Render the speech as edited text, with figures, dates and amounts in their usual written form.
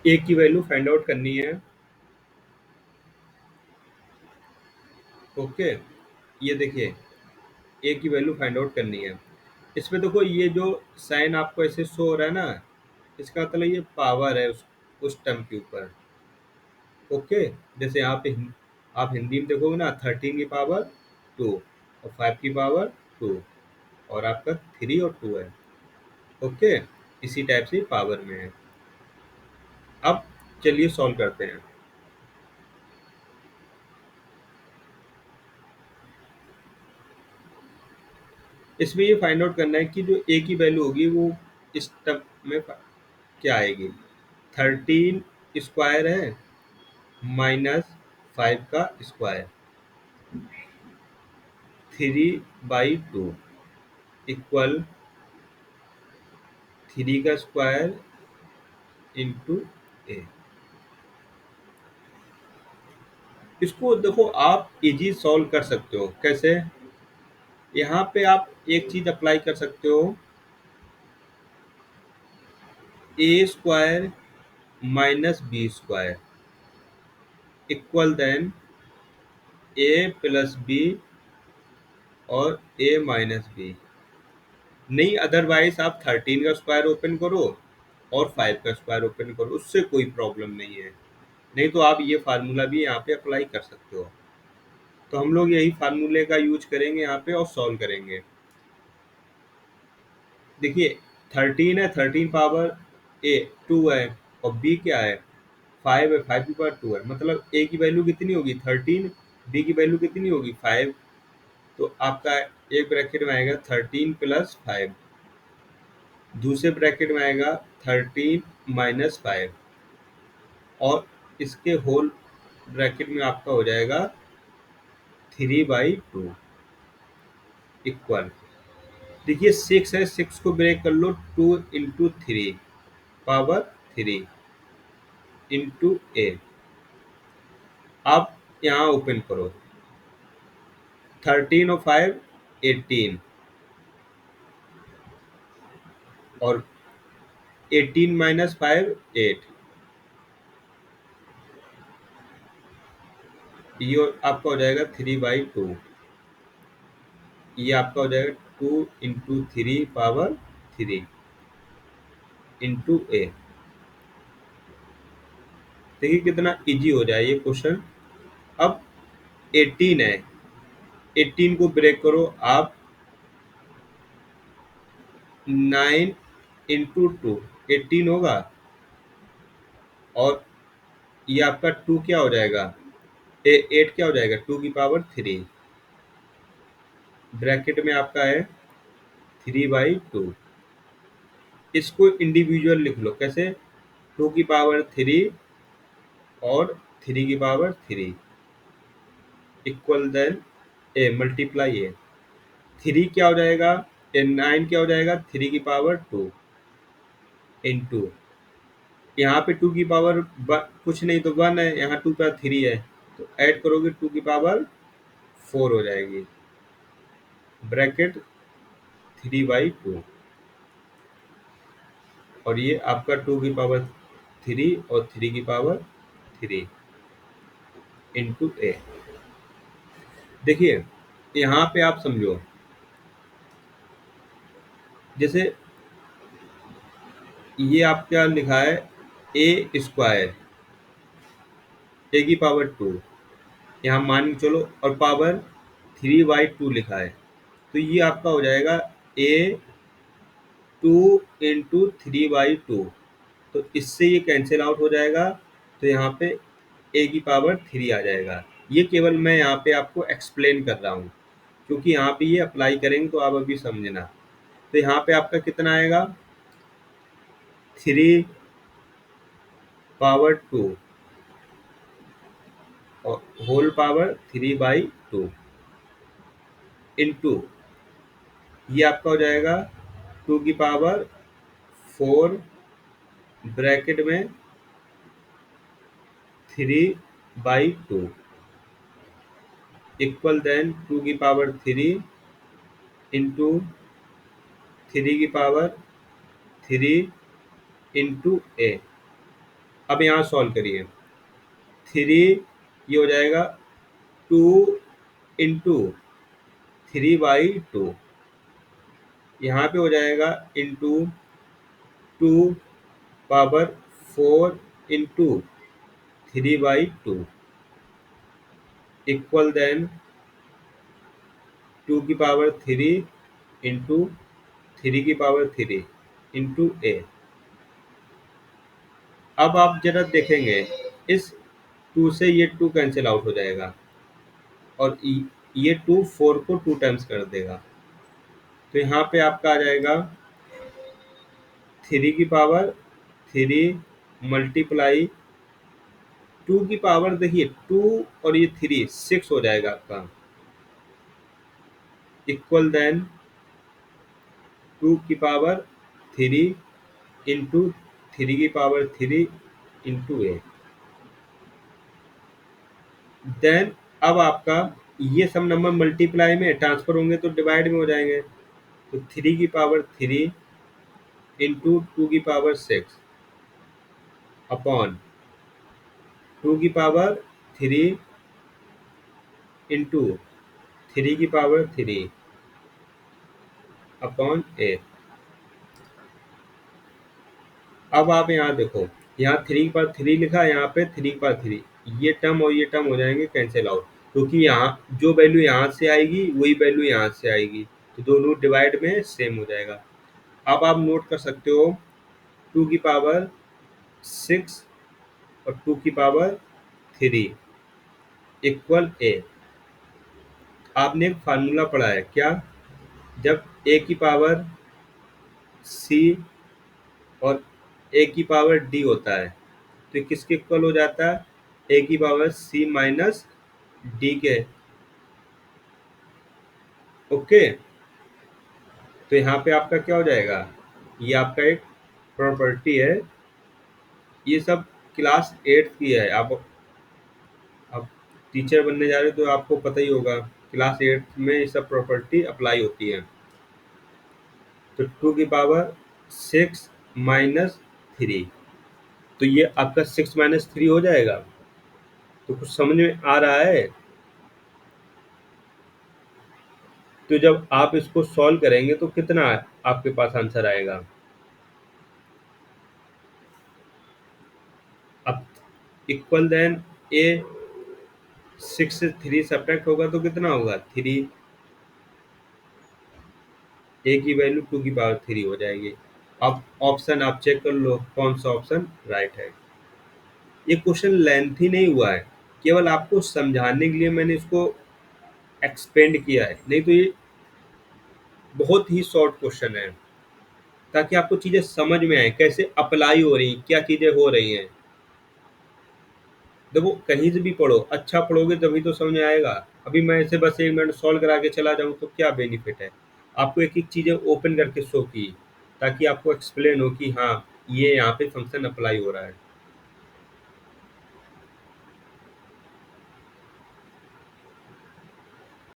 ए की value find out करनी है। ओके, ये देखिए ए की वैल्यू फाइंड आउट करनी है। इसमें देखो ये जो साइन आपको ऐसे शो हो रहा है ना, इसका मतलब ये पावर है उस टर्म के ऊपर। ओके, जैसे यहाँ पे आप हिंदी में देखोगे ना, 13 की पावर 2 और 5 की पावर 2 और आपका 3 और 2 है। ओके, इसी टाइप से पावर में है। अब चलिए सॉल्व करते हैं। इसमें ये फाइंड आउट करना है कि जो ए की वैल्यू होगी वो इस टर्म में क्या आएगी। 13 स्क्वायर है माइनस 5 का स्क्वायर, 3/2 इक्वल 3 का स्क्वायर इंटू ए। इसको देखो आप इजी सॉल्व कर सकते हो। कैसे? यहाँ पे आप एक चीज अप्लाई कर सकते हो, A square minus B square equal then A plus B और ए माइनस बी। नहीं, अदरवाइज आप 13 का स्क्वायर ओपन करो और 5 का स्क्वायर ओपन करो, उससे कोई प्रॉब्लम नहीं है। नहीं तो आप ये फार्मूला भी यहाँ पे अप्लाई कर सकते हो। तो हम लोग यही फार्मूले का यूज करेंगे यहाँ पे और सॉल्व करेंगे। देखिए 13 है, 13 पावर ए 2 है और बी क्या है 5 है, 5 की पावर 2 है। मतलब ए की वैल्यू कितनी होगी 13, बी की वैल्यू कितनी होगी 5। तो आपका एक ब्रैकेट में आएगा 13 प्लस 5, दूसरे ब्रैकेट में आएगा 13 माइनस 5 और इसके होल ब्रैकेट में आपका हो जाएगा 3/2 इक्वल। देखिए 6 है, 6 को ब्रेक कर लो, 2 इंटू 3 पावर 3 इंटू ए। आप यहाँ ओपन करो, 13 और 5 18 और 18 माइनस 5 8। ये आपका हो जाएगा 3/2। ये आपका हो जाएगा 2 इंटू 3 पावर 3 इंटू ए। देखिए कितना इजी हो जाए ये क्वेश्चन। अब 18 है, 18 को ब्रेक करो आप, 9 इंटू 2 18 होगा और ये आपका 2 क्या हो जाएगा, 8 क्या हो जाएगा 2 की पावर 3। ब्रैकेट में आपका है 3/2। इसको इंडिविजुअल लिख लो। कैसे? 2 की पावर 3 और 3 की power 3 equal then A multiply ए। 3 क्या हो जाएगा, 9 क्या हो जाएगा 3 की पावर 2 इंटू यहाँ पे 2 की पावर कुछ नहीं तो 1 है, यहाँ 2 का 3 है तो ऐड करोगे 2 की पावर 4 हो जाएगी। ब्रैकेट 3/2 और ये आपका 2 की पावर 3 और 3 की पावर 3 इंटू ए। देखिए यहाँ पे आप समझो, जैसे ये आपका लिखा है ए स्क्वायर, ए की पावर 2 यहाँ मान के चलो और पावर 3/2 लिखा है। तो ये आपका हो जाएगा ए 2 इंटू 3/2। तो इससे ये कैंसिल आउट हो जाएगा, तो यहाँ पे ए की पावर 3 आ जाएगा। ये केवल मैं यहाँ पे आपको एक्सप्लेन कर रहा हूँ, क्योंकि यहाँ पे ये अप्लाई करेंगे तो आप अभी समझना। तो यहाँ पे आपका कितना आएगा 3/2 और होल पावर 3/2 इंटू ये आपका हो जाएगा 2 की पावर 4 ब्रैकेट में 3/2 इक्वल देन 2 की पावर 3 इंटू 3 की पावर 3 इंटू ए। अब यहाँ सॉल्व करिए। 3 ये हो जाएगा 2 इंटू 3/2, यहाँ पे हो जाएगा into 2 power 4 into 3/2 equal then 2 की पावर 3 इंटू 3 की पावर 3 इंटू ए। अब आप जरा देखेंगे, इस 2 से ये 2 कैंसिल आउट हो जाएगा और ये 2 4 को 2 टाइम्स कर देगा, तो यहाँ पे आपका आ जाएगा 3 की पावर 3 मल्टीप्लाई 2 की पावर, देखिए 2 और ये 3 6 हो जाएगा आपका, इक्वल देन 2 की पावर 3 इंटू 3 की पावर 3 इंटू ए। देन अब आपका ये सब नंबर मल्टीप्लाई में ट्रांसफर होंगे तो डिवाइड में हो जाएंगे, तो 3 की पावर 3 इंटू 2 की पावर 6 अपॉन 2 की पावर 3 इंटू 3 की पावर 3 अपॉन ए। अब आप यहाँ देखो, यहाँ 3 की पावर 3 लिखा है, यहाँ पे 3 की पावर 3, ये टर्म और ये टर्म हो जाएंगे कैंसिल आउट, क्योंकि यहाँ जो वैल्यू यहाँ से आएगी वही वैल्यू यहाँ से आएगी, तो दोनों डिवाइड में सेम हो जाएगा। अब आप नोट कर सकते हो 2 की पावर 6 और 2 की पावर 3 इक्वल ए। आपने एक फार्मूला पढ़ा है क्या, जब ए की पावर सी और ए की पावर डी होता है तो किसके इक्वल हो जाता है, ए की पावर सी माइनस डी के। ओके, तो यहाँ पे आपका क्या हो जाएगा, ये आपका एक प्रॉपर्टी है, ये सब क्लास 8 की है। आप टीचर बनने जा रहे हो तो आपको पता ही होगा, क्लास 8 में ये सब प्रॉपर्टी अप्लाई होती है। तो 2 की पावर 6 माइनस 3, तो ये आपका 6 माइनस 3 हो जाएगा। तो कुछ समझ में आ रहा है, तो जब आप इसको सॉल्व करेंगे तो कितना आपके पास आंसर आएगा। अब इक्वल देन ए 6 से 3 सब्ट्रैक्ट होगा तो कितना होगा 3, ए की वैल्यू 2 की पावर 3 हो जाएगी। अब ऑप्शन आप चेक कर लो कौन सा ऑप्शन राइट है। ये क्वेश्चन लेंथी नहीं हुआ है, केवल आपको समझाने के लिए मैंने इसको एक्सपेंड किया है, नहीं तो ये बहुत ही शॉर्ट क्वेश्चन है, ताकि आपको चीज़ें समझ में आए कैसे अप्लाई हो रही, क्या चीज़ें हो रही हैं। देखो कहीं से भी पढ़ो, अच्छा पढ़ोगे तभी तो समझ में आएगा। अभी मैं इसे बस 1 मिनट सॉल्व करा के चला जाऊँ तो क्या बेनिफिट है। आपको एक एक चीज़ें ओपन करके शो की, ताकि आपको एक्सप्लेन हो कि हाँ ये यहाँ पे फंक्शन अप्लाई हो रहा है।